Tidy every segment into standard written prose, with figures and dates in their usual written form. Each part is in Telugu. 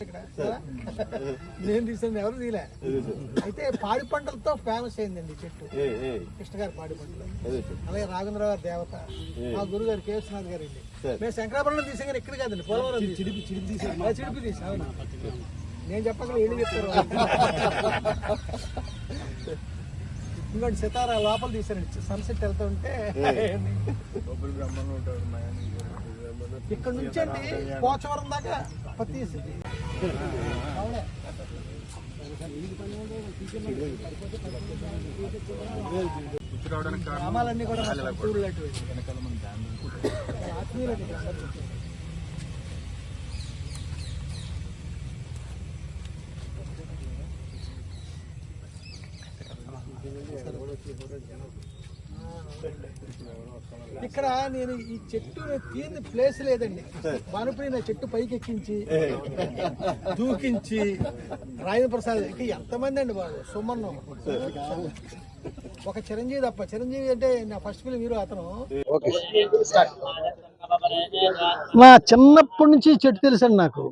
ఇక్కడ నేను తీసింది ఎవరు తీలే. అయితే పాడి పంటలతో ఫేమస్ అయిందండి చెట్టు, కృష్ణ గారి పాడి పంటలు. అలాగే రాఘవేంద్ర గారి దేవత మా గురువు గారు కేశనాథ్ గారు అండి. మేము శంకరాపురంలో తీసాం కానీ ఇక్కడ కాదండి, పోలవరం చిడిపి తీసాం. నేను చెప్పగల ఏళ్ళు చెప్తారు. ఇంకోటి సితారా లోపల తీసానండి, సన్సెట్ వెళ్తూ ఉంటే. ఇక్కడ నుంచి అండి పోచవరం దాకా తీసింది. గ్రామాలన్నీ కూడా ఇక్కడ నేను ఈ చెట్టు తీరిన ప్లేస్ లేదండి. బానుపడి నా చెట్టు పైకి ఎక్కించి దూకించి రాజేంద్ర ప్రసాద్ ఎంతమంది అండి బాబు, సుమన్ ఒక చిరంజీవి తప్ప. చిరంజీవి అంటే నా ఫస్ట్ ఫిల్మ్ హీరో అతను. నా చిన్నప్పటి నుంచి చెట్టు తెలుసండి నాకు,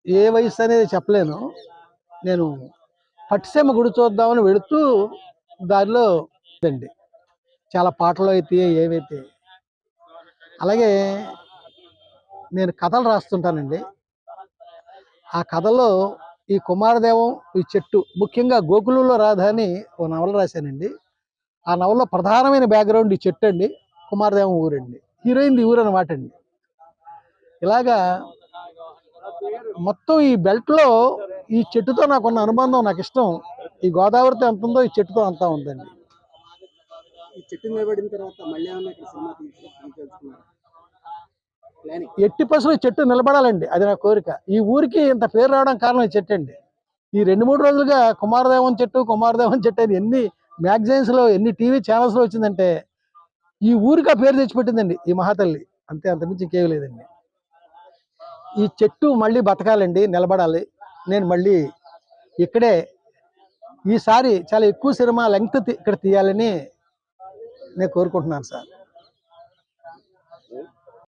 ఏ వయసు అనేది చెప్పలేను. నేను పట్టిసీమ గుడి చూద్దామని వెళుతూ దారిలో అండి చాలా పాటలు అయితే ఏవైతే. అలాగే నేను కథలు రాస్తుంటానండి. ఆ కథలో ఈ కుమారదేవం, ఈ చెట్టు, ముఖ్యంగా గోకులంలో రాధా అని ఓ నవల రాశానండి. ఆ నవలలో ప్రధానమైన బ్యాక్గ్రౌండ్ ఈ చెట్టు అండి, కుమారదేవం ఊరండి, హీరోయిన్ ఊరు అనమాట అండి. ఇలాగా మొత్తం ఈ బెల్ట్లో ఈ చెట్టుతో నాకున్న అనుబంధం, నాకు ఇష్టం. ఈ గోదావరితో ఎంత ఉందో ఈ చెట్టుతో అంతా ఉందండి. ఈ చెట్టు నిలబడిన తర్వాత మళ్ళీ ఎట్టి పసులు చెట్టు నిలబడాలండి, అది నా కోరిక. ఈ ఊరికి ఇంత పేరు రావడం కారణం ఈ చెట్టు అండి. ఈ 2-3 రోజులుగా కుమారదేవం చెట్టు అని ఎన్ని మ్యాగజైన్స్లో, ఎన్ని టీవీ ఛానల్స్లో వచ్చిందంటే ఈ ఊరికి ఆ పేరు తెచ్చిపెట్టిందండి ఈ మహాతల్లి. అంతే, అంతమించి ఇంకేం లేదండి. ఈ చెట్టు మళ్ళీ బతకాలండి, నిలబడాలి. నేను మళ్ళీ ఇక్కడే ఈసారి చాలా ఎక్కువ సినిమా లెంగ్త్ ఇక్కడ తీయాలని నేను కోరుకుంటున్నాను సార్.